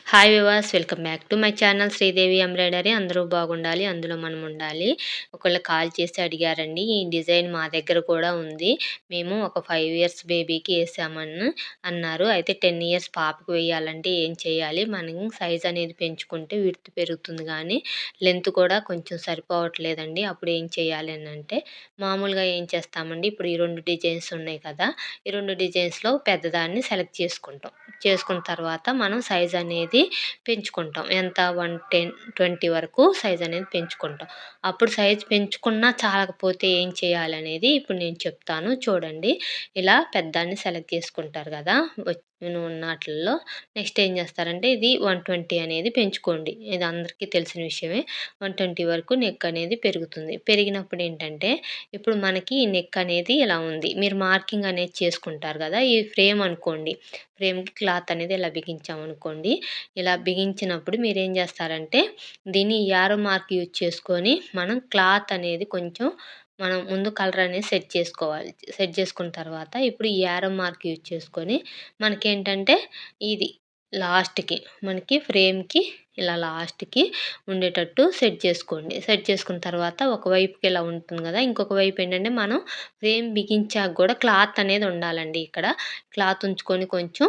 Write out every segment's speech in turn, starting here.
Hi viewers, welcome back to my channel Sridevi embroidery. అందరూ బాగుండాలి, అందులో మనం ఉండాలి. ఒకళ్ళు కాల్ చేసి అడిగారండి, ఈ డిజైన్ మా దగ్గర కూడా ఉంది, మేము ఒక 5 ఇయర్స్ బేబీకి వేసామని అన్నారు. అయితే 10 ఇయర్స్ పాపకు వేయాలంటే ఏం చేయాలి, మనం సైజ్ అనేది పెంచుకుంటే విడ్త్ పెరుగుతుంది కానీ లెంత్ కూడా కొంచెం సరిపోవట్లేదండి. అప్పుడు ఏం చేయాలి అని అంటే, మామూలుగా ఏం చేస్తామండి, ఇప్పుడు ఈ 2 డిజైన్స్ ఉన్నాయి కదా, ఈ 2 డిజైన్స్లో పెద్దదాన్ని సెలెక్ట్ చేసుకుంటాం. చేసుకున్న తర్వాత మనం సైజ్ అనేది పెంచుకుంటాం. ఎంత 110, 20 వరకు సైజ్ అనేది పెంచుకుంటాం. అప్పుడు సైజ్ పెంచుకున్నా చాలకపోతే ఏం చేయాలనేది ఇప్పుడు నేను చెప్తాను చూడండి. ఇలా పెద్దాన్ని సెలెక్ట్ చేసుకుంటారు కదా ఉన్నాటిల్లో. నెక్స్ట్ ఏం చేస్తారంటే, ఇది 120 అనేది పెంచుకోండి. ఇది అందరికీ తెలిసిన విషయమే. 120 వరకు నెక్ అనేది పెరుగుతుంది. పెరిగినప్పుడు ఏంటంటే, ఇప్పుడు మనకి ఈ నెక్ అనేది ఇలా ఉంది. మీరు మార్కింగ్ అనేది చేసుకుంటారు కదా, ఈ ఫ్రేమ్ అనుకోండి. ఫ్రేమ్‌కి క్లాత్ అనేది ఇలా బిగించామనుకోండి. ఇలా బిగించినప్పుడు మీరేం చేస్తారంటే, దీన్ని యారో మార్క్ యూజ్ చేసుకొని మనం క్లాత్ అనేది కొంచెం మనం ముందు కలర్ అనేది సెట్ చేసుకోవాలి. సెట్ చేసుకున్న తర్వాత ఇప్పుడు ఈ యారో మార్క్ యూజ్ చేసుకొని మనకేంటంటే, ఇది లాస్ట్‌కి మనకి ఫ్రేమ్‌కి ఇలా లాస్ట్‌కి ఉండేటట్టు సెట్ చేసుకోండి. సెట్ చేసుకున్న తర్వాత ఒకవైపుకి ఇలా ఉంటుంది కదా, ఇంకొక వైపు ఏంటంటే మనం ఫ్రేమ్ బిగించాక కూడా క్లాత్ అనేది ఉండాలండి ఇక్కడ. క్లాత్ ఉంచుకొని కొంచెం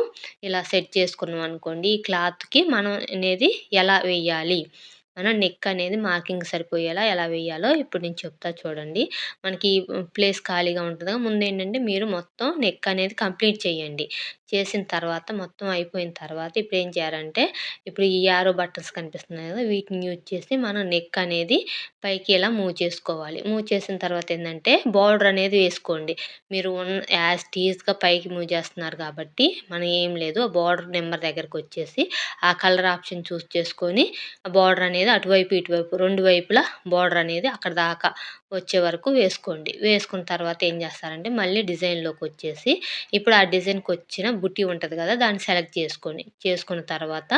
ఇలా సెట్ చేసుకున్నాం అనుకోండి, ఈ క్లాత్‌కి మనం అనేది ఎలా వేయాలి, మనం నెక్ అనేది మార్కింగ్ సరిపోయేలా ఎలా వేయాలో ఇప్పుడు నేను చెప్తా చూడండి. మనకి ప్లేస్ ఖాళీగా ఉంటది కదా, ముందేంటంటే మీరు మొత్తం నెక్ అనేది కంప్లీట్ చేయండి. చేసిన తర్వాత మొత్తం అయిపోయిన తర్వాత ఇప్పుడు ఏం చేయాలంటే, ఇప్పుడు ఈ యారో బటన్స్ కనిపిస్తున్నాయి కదా, వీటిని యూజ్ చేసి మనం నెక్ అనేది పైకి ఇలా మూవ్ చేసుకోవాలి. మూవ్ చేసిన తర్వాత ఏందంటే, బార్డర్ అనేది వేసుకోండి. మీరు యాజ్ టీజ్‌గా పైకి మూవ్ చేస్తున్నారు కాబట్టి మనం ఏం లేదు, ఆ బార్డర్ నెంబర్ దగ్గరకొచ్చేసి ఆ కలర్ ఆప్షన్ చూస్ చేసుకొని ఆ బార్డర్ అనేది అటువైపు ఇటువైపు 2 వైపులా బార్డర్ అనేది అక్కడ దాకా వచ్చే వరకు వేసుకోండి. వేసుకున్న తర్వాత ఏం చేస్తారంటే, మళ్ళీ డిజైన్‌లోకొచ్చేసి ఇప్పుడు ఆ డిజైన్‌కొచ్చిన బుట్టి ఉంటది కదా, దాన్ని సెలెక్ట్ చేసుకోండి. చేసుకున్న తర్వాత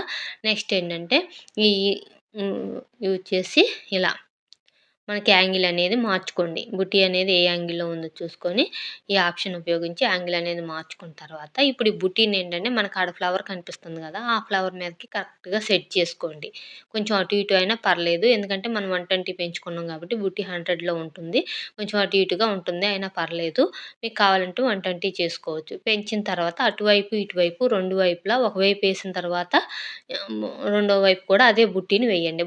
నెక్స్ట్ ఏంటంటే, ఈ యూజ్ చేసి ఇలా మనకి యాంగిల్ అనేది మార్చుకోండి. బుట్టి అనేది ఏ యాంగిల్‌లో ఉందో చూసుకొని ఈ ఆప్షన్ ఉపయోగించి యాంగిల్ అనేది మార్చుకున్న తర్వాత ఇప్పుడు ఈ బుట్టీని ఏంటంటే, మనకు ఆడ ఫ్లవర్ కనిపిస్తుంది కదా, ఆ ఫ్లవర్ మీదకి కరెక్ట్‌గా సెట్ చేసుకోండి. కొంచెం అటు ఇటు అయినా పర్లేదు, ఎందుకంటే మనం 120 పెంచుకున్నాం కాబట్టి బుట్టి 100లో ఉంటుంది. కొంచెం అటు ఇటుగా ఉంటుంది, అయినా పర్లేదు. మీకు కావాలంటే 120 చేసుకోవచ్చు. పెంచిన తర్వాత అటువైపు ఇటువైపు 2 వైపులా ఒకవైపు వేసిన తర్వాత రెండో వైపు కూడా అదే బుట్టీని వేయండి.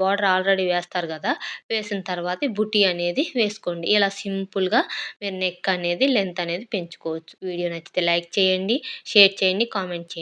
బార్డర్ ఆల్రెడీ వేస్తారు కదా, వేసిన తర్వాత ఈ బుట్టి అనేది వేసుకోండి. ఇలా సింపుల్‌గా మీరు నెక్ అనేది లెంత్ అనేది పెంచుకోవచ్చు. వీడియో నచ్చితే లైక్ చేయండి, షేర్ చేయండి, కామెంట్ చేయండి.